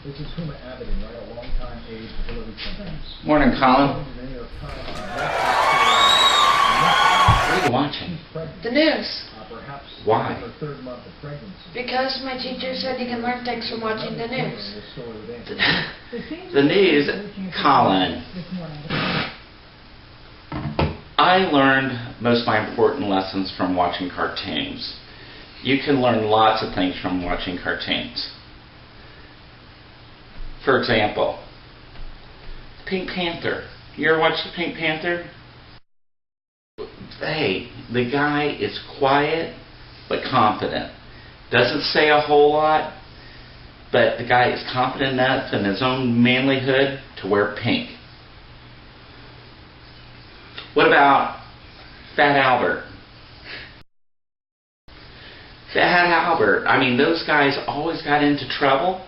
This is Huma Abedin, right? A longtime aide to Hillary Clinton. Morning, Colin. What are you watching? The news. Why? Her third month of pregnancy. Because my teacher said you can learn things from watching the news. The news, Colin. I learned most of my important lessons from watching cartoons. You can learn lots of things from watching cartoons. For example, Pink Panther. You ever watch the Pink Panther? Hey, the guy is quiet but confident. Doesn't say a whole lot, but the guy is confident enough in his own manlyhood to wear pink. What about Fat Albert? Fat Albert, I mean, those guys always got into trouble,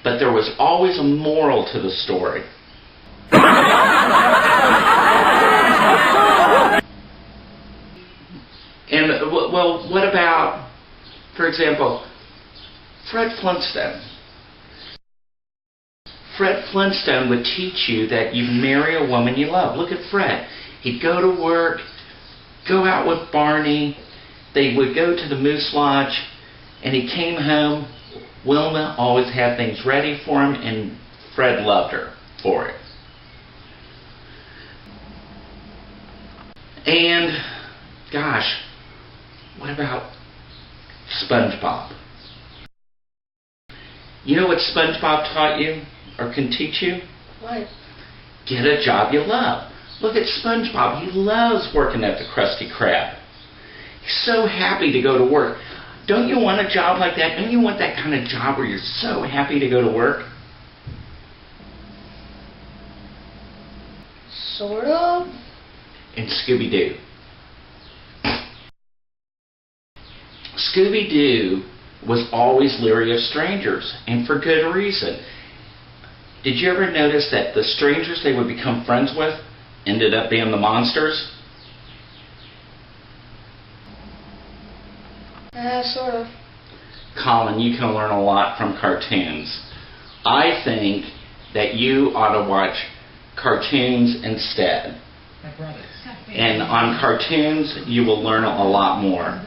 but there was always a moral to the story. And, well, what about, for example, Fred Flintstone? Fred Flintstone would teach you that you marry a woman you love. Look at Fred. He'd go to work, go out with Barney, they would go to the Moose Lodge, and he came home. Wilma always had things ready for him, and Fred loved her for it. And, gosh, what about SpongeBob? You know what SpongeBob taught you, or can teach you? What? Get a job you love. Look at SpongeBob. He loves working at the Krusty Krab. He's so happy to go to work. Don't you want a job like that? Don't you want that kind of job where you're so happy to go to work? Sort of. And Scooby-Doo. Scooby-Doo was always leery of strangers, and for good reason. Did you ever notice that the strangers they would become friends with ended up being the monsters? Sort of. Colin, you can learn a lot from cartoons. I think that you ought to watch cartoons instead. And on cartoons, you will learn a lot more.